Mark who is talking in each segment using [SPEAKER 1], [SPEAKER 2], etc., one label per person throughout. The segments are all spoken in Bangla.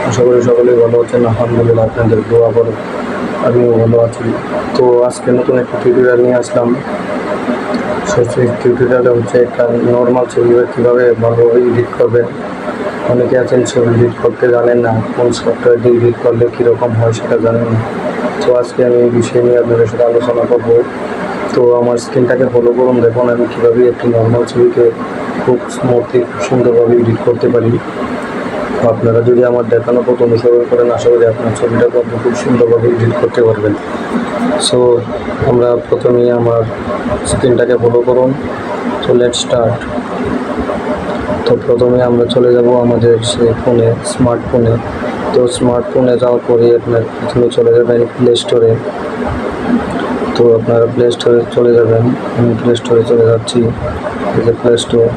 [SPEAKER 1] আশা করি সকলেই ভালো আছেন। আলহামদুলিল্লাহ, আপনাদের দোয়া করে আমিও ভালো আছি। তো আজকে নতুন একটা টিউটোরিয়াল নিয়ে আসলাম। সেই টিউটোরিয়ালটা হচ্ছে একটা নর্মাল ছবি কীভাবে ভালোভাবে এডিট করবেন। অনেকে আছেন ছবি এডিট করতে জানেন না, কোন সফটওয়্যার দিয়ে এডিট করলে কীরকম হয় সেটা জানেন না। তো আজকে আমি এই বিষয় নিয়ে আপনাদের সাথে আলোচনা করব। তো আমার স্ক্রিনটাকে ফলো করুন, দেখুন আমি কীভাবে একটি নর্মাল ছবিকে খুব স্মুথলি খুব সুন্দরভাবে এডিট করতে পারি। আপনারা যদি আমার দেখানো পথ অনুসরণ করেন, আশা করি আপনার ছবিটাকে আপনি খুব সুন্দরভাবে এডিট করতে পারবেন। সো আমরা প্রথমেই আমার স্ক্রিনটাকে ফলো করুন। তো লেটস স্টার্ট। তো প্রথমে আমরা চলে যাব আমাদের সেই ফোনে, স্মার্টফোনে। তো স্মার্টফোনে যাওয়ার পরে আপনার প্রথমে চলে যাবেন প্লে স্টোরে। তো আপনারা প্লে স্টোরে চলে যাবেন। আমি প্লে স্টোরে চলে যাচ্ছি। এই যে প্লে স্টোরে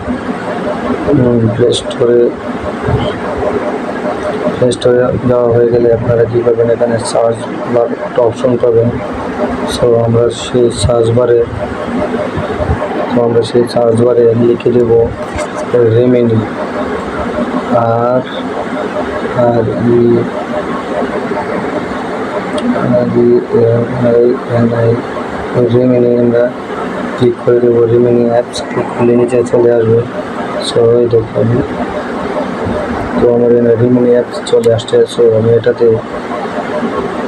[SPEAKER 1] যাওয়া হয়ে গেলে আপনারা কী করবেন, এখানে সার্চ বার একটা অপশন পাবেন। সো আমরা সেই সার্চ বারে লিখে দেব রেমেনি, আর রেমেনি আমরা ক্লিক করে দেবো। রেমেনি অ্যাপস ক্লিক করলে নিচে চলে আসবে। সো এই দেখুন, তো আমার রেমেনি অ্যাপস চলে আসছে। সো আমি এটাতে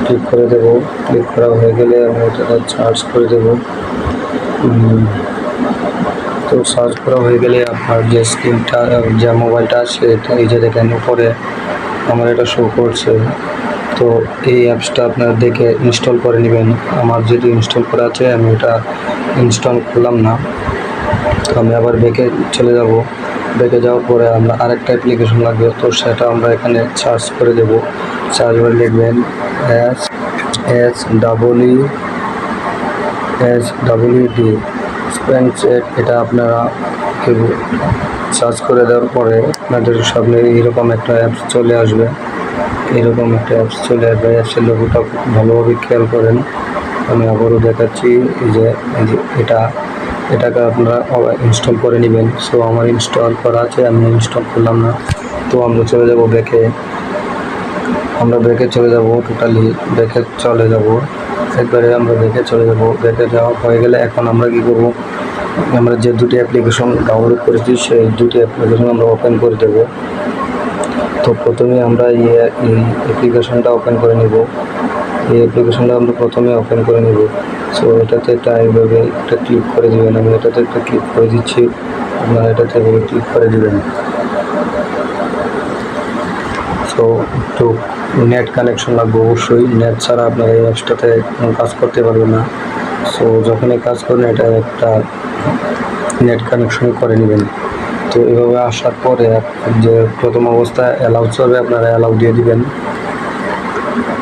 [SPEAKER 1] ক্লিক করে দেব। ক্লিক করা হয়ে গেলে আমি এটাতে সার্চ করে দেব। তো সার্চ করা হয়ে গেলে আপনার যে স্ক্রিনটা, যে মোবাইলটা আছে, এই যে দেখেন উপরে আমার এটা শো করছে। তো এই অ্যাপসটা আপনারা দেখে ইনস্টল করে নেবেন। আমার যেহেতু ইনস্টল করা আছে, আমি এটা ইনস্টল করলাম না। তো আমি আবার ব্যাকে চলে যাব। ব্যাকে যাওয়ার পরে আমরা আরেকটা অ্যাপ্লিকেশন লাগবে। তো সেটা আমরা এখানে সার্চ করে দেব। সার্চ করে লিখবেন SWD স্পেনচেক। এটা আপনারা সার্চ করে দেওয়ার পরে আপনাদের সামনে এইরকম একটা অ্যাপস চলে আসবে। অ্যাপসের লোগোটা খুব ভালোভাবে খেয়াল করেন। আমি আবারও দেখাচ্ছি। এই যে এটাকে আপনারা ইনস্টল করে নেবেন। সো আমার ইনস্টল করা আছে, আমি ইনস্টল করলাম না। তো আমরা চলে যাব ব্যাকে। টোটালি ব্যাকে চলে যাব। একবারে আমরা ব্যাকে চলে যাব। ব্যাকে যাওয়া হয়ে গেলে এখন আমরা কী করব, আমরা যে দুটি অ্যাপ্লিকেশন ডাউনলোড করেছি সেই দুটি অ্যাপ্লিকেশন আমরা ওপেন করে দেব। তো প্রথমে আমরা এই অ্যাপ্লিকেশনটা ওপেন করে নেব। সো এটাতে এইভাবে একটা ক্লিক করে দেবেন। আমি এটাতে একটা ক্লিক করে দিচ্ছি, আপনারা এটাতে এভাবে ক্লিক করে দেবেন। সো একটু নেট কানেকশন লাগবে অবশ্যই। নেট ছাড়া আপনারা এই অ্যাপসটাতে কোনো কাজ করতে পারবেন না। সো যখনই কাজ করেন এটা একটা নেট কানেকশন করে নেবেন। তো এভাবে আসার পরে যে প্রথম অবস্থায় অ্যালাউ চলবে, আপনারা অ্যালাউ দিয়ে দিবেন।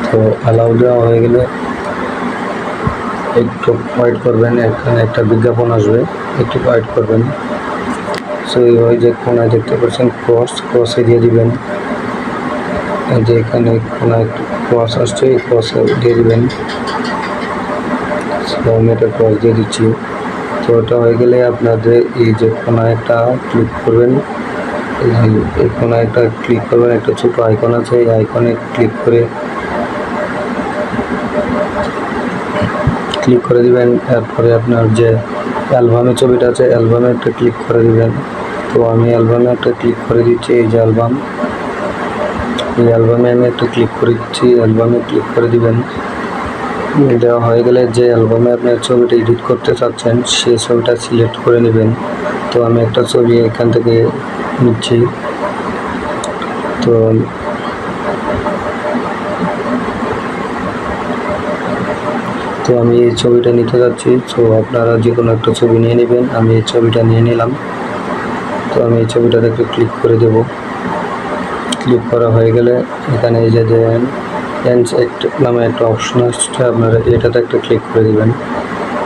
[SPEAKER 1] তো অ্যালাউ দেওয়া হয়ে গেলে একটু ওয়েট করবেন। এখানে একটা বিজ্ঞাপন আসবে, একটু ওয়েট করবেন। সো এইভাবে যে কোনায় দেখতে পাচ্ছেন ক্রসে দিয়ে দিবেন। এই যে এখানে কোনায় একটু ক্রস আসছে, এই ক্রসে দিয়ে দিবেন। আমি এটা ক্রস দিয়ে দিচ্ছি। তো ওটা হয়ে গেলে আপনাদের এই যে কোনায় একটা ক্লিক করবেন। এই কোনায় একটা ক্লিক করবেন, একটা ছোট আইকন আছে, এই আইকনে ক্লিক করে দিবেন। এরপরে আপনার যে অ্যালবামে ছবিটা আছে, অ্যালবামে একটা ক্লিক করে দিবেন। তো আমি অ্যালবামে একটা ক্লিক করে দিচ্ছি। এই যে অ্যালবামে আমি একটা ক্লিক করে দিচ্ছি। অ্যালবামে ক্লিক করে দিবেন। দেওয়া হয়ে গেলে যে অ্যালবামে আপনার ছবিটা এডিট করতে চাচ্ছেন সেই ছবিটা সিলেক্ট করে নেবেন। তো আমি একটা ছবি এখান থেকে নিচ্ছি। তো আমি এই ছবিটা নিতে যাচ্ছি। তো আপনারা যে কোনো একটা ছবি নিয়ে নেবেন। আমি এই ছবিটা নিয়ে নিলাম। তো আমি এই ছবিটাতে একটু ক্লিক করে দেব। ক্লিক করা হয়ে গেলে এখানে এই যে ট্রান্সেক্ট নামে একটা অপশন আসছে, আপনারা এটাতে একটা ক্লিক করে দিবেন।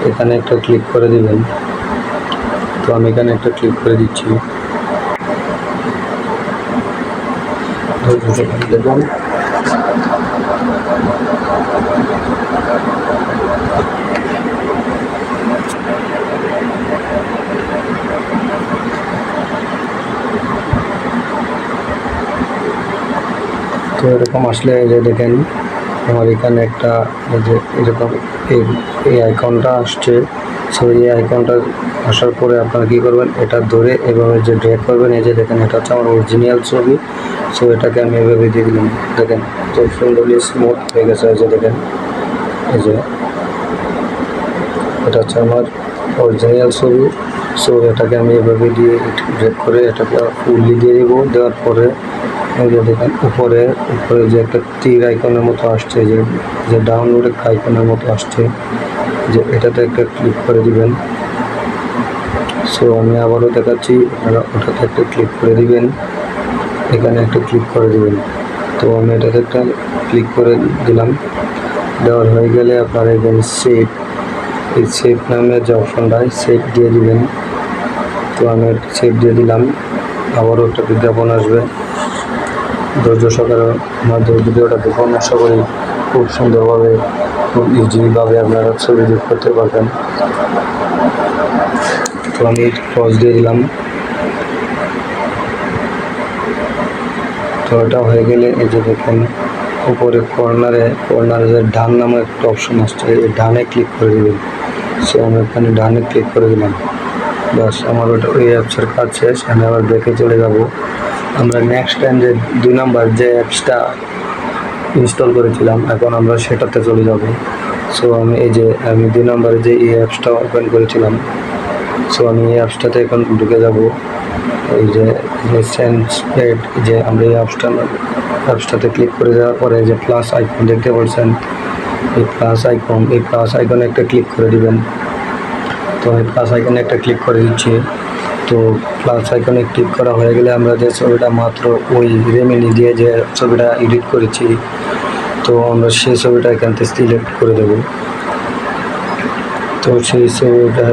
[SPEAKER 1] এখানে একটা ক্লিক করে দিবেন। তো আমি এখানে একটা ক্লিক করে দিচ্ছি। দেখুন, তো এরকম আসলে এই যে দেখেন আমার এখানে একটা এই যে এরকম এই আইকনটা আসছে। সো এই আইকনটা আসার পরে আপনারা কী করবেন, এটা ধরে এভাবে যে ড্র্যাগ করবেন, এই যে দেখেন এটা হচ্ছে আমার অরিজিনাল ছবি। সো এটাকে আমি এভাবে দিয়ে দিলাম, দেখেন তো সুন্দরলি স্মুথ হয়ে গেছে। এই যে দেখেন এই যে এটা হচ্ছে আমার অরিজিনাল ছবি। সো এটাকে আমি এভাবে দিয়ে ড্র্যাগ করে এটাকে ফুললি দিয়ে দিব। দেওয়ার পরে এই যে দেখেন উপরে যে একটা তীর আইকনের মতো আসছে, যে ডাউনলোডের আইকনের মতো আসছে, যে এটাতে একটা ক্লিক করে দিবেন। সো আমি আবারও দেখাচ্ছি, আপনারা ওটাতে একটা ক্লিক করে দিবেন, এখানে একটা ক্লিক করে দিবেন। তো আমি এটাতে একটা ক্লিক করে দিলাম। দেওয়ার হয়ে গেলে আপনারা এখানে সেভ, এই সেভ নামের যে অপশনটা সেভ দিয়ে দিবেন। তো আমি সেভ দিয়ে দিলাম। আবারও একটা বিজ্ঞাপন আসবে, ধৈর্য সহকারে আমাদের ভিডিওটা দেখুন। আশা করি খুব সুন্দরভাবে, খুব ইজিভাবে আপনারা ছবি এডিট করতে পারবেন। তো আমি ক্রস দিয়ে দিলাম। তো এটা হয়ে গেলে এই যে দেখেন উপরে কর্নারে যে ডান নামে একটা অপশন আসছে, এই ডানে ক্লিক করে দেবেন। সো আমি এখানে ডানে ক্লিক করে দিলাম। বাস আমার ওটা ওই অ্যাপসের কাজ শেষ। আমি আবার ব্যাকে চলে যাব। আমরা নেক্সট টাইম যে 2 নাম্বার যে অ্যাপসটা ইনস্টল করেছিলাম, এখন আমরা সেটাতে চলে যাব। সো আমি 2 নাম্বারে যে এই অ্যাপসটা ওপেন করেছিলাম, সো আমি এই অ্যাপসটাতে এখন ঢুকে যাব। এই যে সেন্সপেড, যে আমরা এই অ্যাপসটাতে ক্লিক করে দেওয়ার পরে যে প্লাস আইকন দেখতে পাচ্ছেন, এই প্লাস আইকনে একটা ক্লিক করে দিবেন। তো আমি প্লাস আইকনে একটা ক্লিক করে দিচ্ছি। তো প্লাস আইকনে ক্লিক করা হয়ে গেলে আমরা যে ছবিটা মাত্র ওই রেমেডি দিয়ে যে ছবিটা এডিট করেছি, তো আমরা সেই ছবিটা এখান থেকে সিলেক্ট করে দেব। তো সেই ছবিটা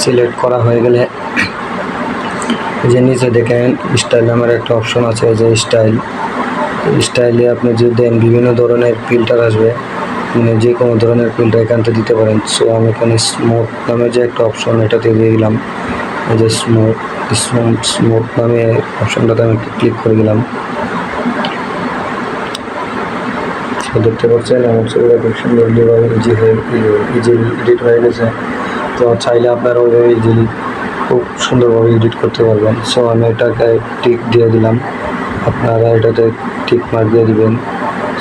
[SPEAKER 1] সিলেক্ট করা হয়ে গেলে যে নিচে দেখেন স্টাইল নামের একটা অপশন আছে, যে স্টাইলে আপনি যদি দেন বিভিন্ন ধরনের ফিল্টার আসবে, যে কোনো ধরনের ফিল্টার এখান থেকে দিতে পারেন। সো আমি এখানে স্মুথ নামে যে একটা অপশন, এটাতে দিয়ে দিলাম। এই যে স্মুথ নামে অপশনটাতে আমি ক্লিক করে দিলাম। দেখতে পাচ্ছেন আমার ছবিটা খুব সুন্দরভাবে ইজি এডিট হয়ে গেছে। তো চাইলে আপনারা ওইভাবে ইজিলি খুব সুন্দরভাবে এডিট করতে পারবেন। সো আমি এটাকে টিক দিয়ে দিলাম, আপনারা এটাতে টিক মার্ক দিয়ে দিবেন।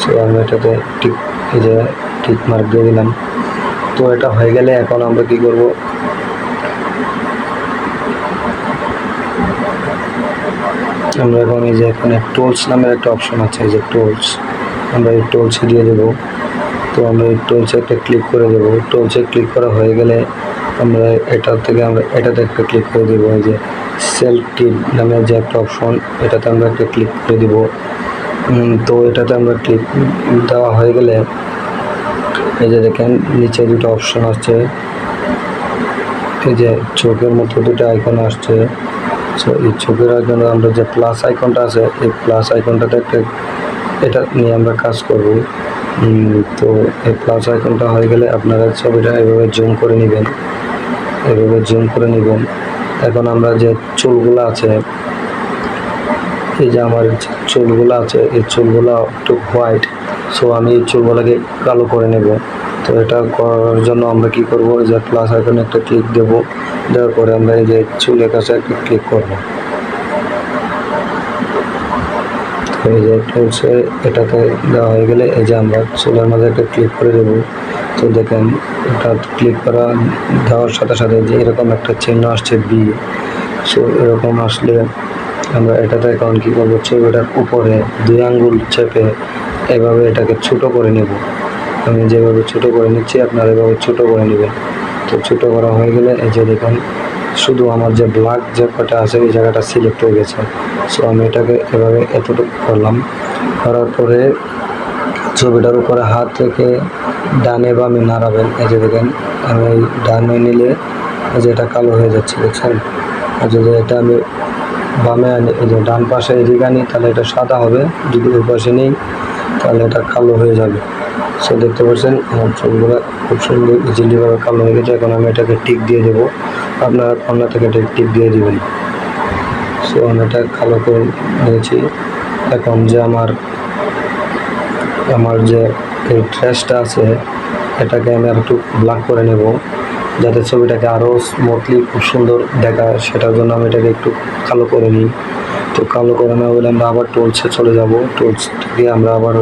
[SPEAKER 1] সো আমি এটাতে টিক মার্ক দিয়ে দিলাম। তো এটা হয়ে গেলে এখন আমরা কি করব, আমরা এখন এই যে এখানে টুলস নামের একটা অপশন আছে, এই যে টুলস, আমরা এই টুলসে দিয়ে দেবো। তো আমরা এই টুলসে একটা ক্লিক করে দেবো। টুলসে ক্লিক করা হয়ে গেলে আমরা এটাতে একটা ক্লিক করে দেবো। এই যে সেলফ নামের যে একটা অপশন, এটাতে আমরা একটা ক্লিক করে দিব। তো এটাতে আমরা ক্লিক দেওয়া হয়ে গেলে এই যে দেখেন নিচে দুটো অপশন আসছে, এই যে চোখের মতো দুটো আইকন আসছে। সো এই চোখের আইকনে আমরা যে প্লাস আইকনটা আছে, এই প্লাস আইকনটাতে একটা, এটা নিয়ে আমরা কাজ করব। তো এই প্লাস আইকনটা হয়ে গেলে আপনারা ছবিটা এভাবে জুম করে নেবেন, এখন আমরা যে চুলগুলো আছে, এই যে আমার চুলগুলো আছে, এই চুলগুলো একটু হোয়াইট। সো আমি এই চুলগুলোকে কালো করে নেব। তো এটা করার জন্য আমরা কি করব, যে প্লাস আইকনে একটা ক্লিক দেব। দেওয়ার পরে আমরা এই যে চুলের কাছে একটা ক্লিক করব। এই যে টুলসে এটাতে দেওয়া হয়ে গেলে এই যে আমরা চুলের মাঝে একটা ক্লিক করে দেব। তো দেখেন এটা ক্লিক দেওয়ার সাথে সাথে যে এরকম একটা চিহ্ন আসছে বি। সো এরকম আসলে আমরা এটাতে এখন কী করবো, ছবিটার উপরে 2 আঙ্গুল চেপে এভাবে এটাকে ছোট করে নেব। আমি যেভাবে ছোট করে নিচ্ছি, আপনারা এভাবে ছোট করে নেবেন। তো ছোট করা হয়ে গেলে এই যে দেখুন শুধু আমার যে ব্ল্যাক যে কটা আছে এই জায়গাটা সিলেক্ট হয়ে গেছে। সো আমি এটাকে এভাবে এতটুকু করলাম। করার পরে ছবিটার উপরে হাত রেখে ডানে বামে নাড়াবেন। এই যে দেখেন আমি ডানে নিলে এই যে এটা কালো হয়ে যাচ্ছে, দেখছেন। আর যদি এটা আমি বামে আনি, এই যে ডান পাশে এদিকে আনি, তাহলে এটা সাদা হবে। যদি ওই পাশে নিই তাহলে এটা কালো হয়ে যাবে। সো দেখতে পাচ্ছেন আমার ছবিগুলো খুব সুন্দর ইজিলিভাবে কালো হয়ে গেছে। এখন আমি এটাকে টিক দিয়ে দেবো, আপনারা কর্নার থেকে টিক দিয়ে দেবেন। সো আমি এটা কালো করে নিয়েছি। এখন যে আমার আমার যে এই ট্রেসটা আছে এটাকে আমি আর একটু ব্ল্যাক করে নেব, যাতে ছবিটাকে আরও স্মুথলি খুব সুন্দর দেখায়। সেটার জন্য আমি এটাকে একটু কালো করে নিই। তো কালো করে নেওয়া বলে আমরা আবার টুলসে চলে যাব। টুলস গিয়ে আমরা আবার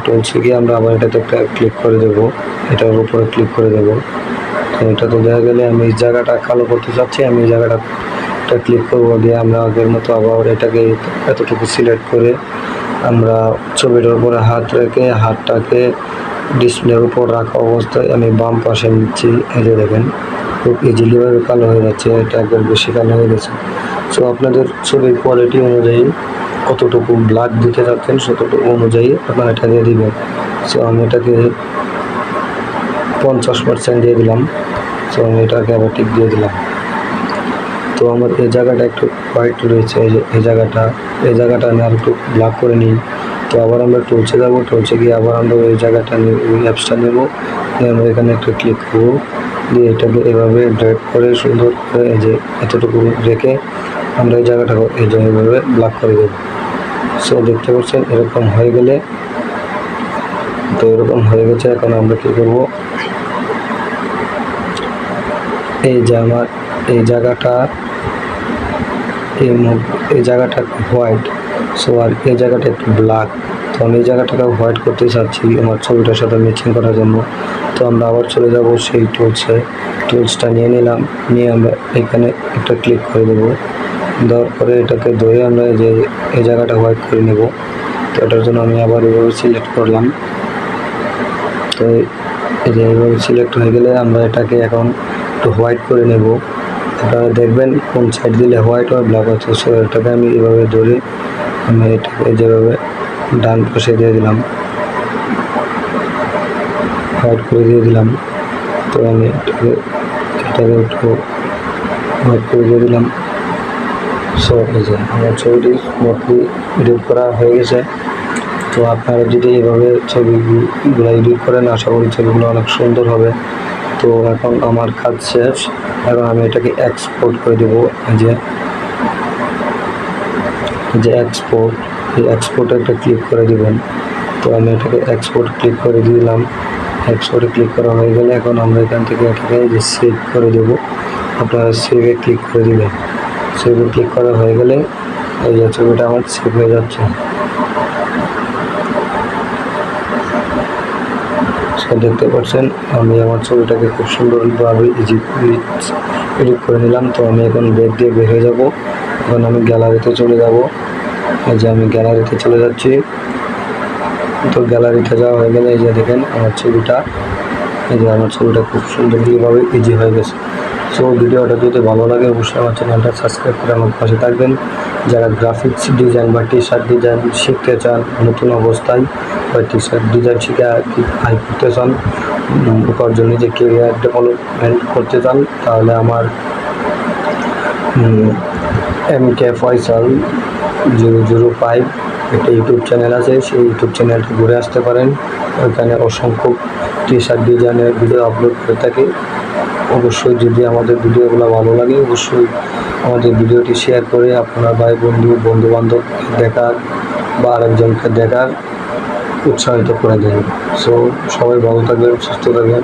[SPEAKER 1] টুলসে গিয়ে আমরা আবার এটাতে একটা ক্লিক করে দেবো, এটার উপরে ক্লিক করে দেবো। তো এটা তো দেখা গেলে আমি এই জায়গাটা কালো করতে চাচ্ছি, আমি এই জায়গাটা ক্লিক করবো, দিয়ে আমরা আগের মতো আবার এটাকে এতটুকু সিলেক্ট করে আমরা ছবিটার উপরে হাত রেখে হাতটাকে ডিসপ্লের উপর রাখা অবস্থায় আমি বাম পাশে নিচ্ছি। এই যে দেখেন খুব ইজিলিভাবে কালো হয়ে যাচ্ছে, এটা একবার বেশি কালো হয়ে গেছে। সো আপনাদের ছবির কোয়ালিটি অনুযায়ী কতটুকু ব্লাড দিতে চাচ্ছেন ততটুকু অনুযায়ী আপনারা এটা দিয়ে দিবেন। সো আমি এটাকে 50% দিয়ে দিলাম। সো আমি এটাকে আবার টিক দিয়ে দিলাম। তো আমার এই জায়গাটা একটু হোয়াইট রয়েছে, এই জায়গাটা আমি আর একটু ব্ল্যাক করে নিই। তো আবার আমরা টুলসে যাবো, টুলসে গিয়ে আবার আমরা ওই জায়গাটা ওই অ্যাপসটা নেবো, আমরা এখানে একটা ক্লিক করবো, দিয়ে এটাকে এভাবে ড্র্যাগ করে সুন্দর করে এই যে এতটুকু রেখে আমরা এই জায়গাটাকে এই যে এভাবে ব্ল্যাক করে দেবো। সো দেখতে পাচ্ছেন এরকম হয়ে গেলে, তো এরকম হয়ে গেছে। এখন আমরা কী করবো, এই যে আমার এই জায়গাটা এই জায়গাটা হোয়াইট, সো আর এই জায়গাটা একটু ব্ল্যাক। তো আমি এই জায়গাটাকে হোয়াইট করতে চাচ্ছি আমার ছবিটার সাথে ম্যাচিং করার জন্য। তো আমরা আবার চলে যাব সেই টুলসটা নিয়ে নিলাম, নিয়ে আমরা এখানে একটা ক্লিক করে দেবো। দেওয়ার পরে এটাকে ধরে আমরা যে এই জায়গাটা হোয়াইট করে নেব। তো এটার জন্য আমি আবার এভাবে সিলেক্ট করলাম। তো এই যে এইভাবে সিলেক্ট হয়ে গেলে আমরা এটাকে এখন একটু হোয়াইট করে নেব। আপনারা দেখবেন কোন সাইড দিলে হোয়াইট আর ব্ল্যাক হচ্ছে। সো এটাকে আমি এভাবে ধরে আমি এটাকে যেভাবে ডান পাশে দিয়ে দিলাম, হোয়াইট করে দিয়ে দিলাম। তো আমি এটাকে একটু হোয়াইট করে দিয়ে দিলাম। সো এই যে আমার ছবিটি স্মুথলি এডিট করা হয়ে গেছে। তো আপনারা যদি এইভাবে ছবিগুলো এডিট করেন আশা করি ছবিগুলো অনেক সুন্দর হবে। তো এখন আমার কাজ শেষ, এখন আমি এটাকে এক্সপোর্ট করে দেবো। যে এক্সপোর্ট, এই এক্সপোর্টে একটা ক্লিক করে দিবেন। তো আমি এটাকে এক্সপোর্ট ক্লিক করে দিলাম। এক্সপোর্টে ক্লিক করা হয়ে গেলে এখন আমরা এখান থেকে এটাকে যে সেভ করে দেবো, আপনারা সেভে ক্লিক করে দিবেন। সেভে ক্লিক করা হয়ে গেলে এই যে ছবিটা আমার সেভ হয়ে যাচ্ছে। দেখতে পাচ্ছেন আমি আমার ছবিটাকে খুব সুন্দরভাবে এডিট করে নিলাম। তো আমি এখন ব্যাক দিয়ে বের হয়ে যাবো। এখন আমি গ্যালারিতে চলে যাব। এই যে আমি গ্যালারিতে চলে যাচ্ছি। তো গ্যালারিতে যাওয়া হয়ে গেলে এই যে দেখেন আমার ছবিটা, এই যে আমার ছবিটা খুব সুন্দরভাবে ইজি হয়ে গেছে। সো ভিডিওটা যদি ভালো লাগে অবশ্যই আমার চ্যানেলটা সাবস্ক্রাইব করে আমার পাশে থাকবেন। যারা গ্রাফিক্স ডিজাইন বা টি শার্ট ডিজাইন শিখতে চান নতুন অবস্থায়, বা টি শার্ট ডিজাইন শিখে আয় করতে চান, উপার্জন নিজে কেরিয়ার ডেভেলপমেন্ট করতে চান, তাহলে আমার MK ফয়সাল 005 একটা ইউটিউব চ্যানেল আছে, সেই ইউটিউব চ্যানেলটি ঘুরে আসতে পারেন। ওইখানে অসংখ্য টি শার্ট ডিজাইনের ভিডিও আপলোড করে থাকি। অবশ্যই যদি আমাদের ভিডিওগুলো ভালো লাগে অবশ্যই আমাদের ভিডিওটি শেয়ার করে আপনার ভাই বন্ধু-বান্ধব দেখার বা আরেকজনকে দেখার উৎসাহিত করে দেবেন। সো সবাই ভালো থাকবেন, সুস্থ থাকবেন।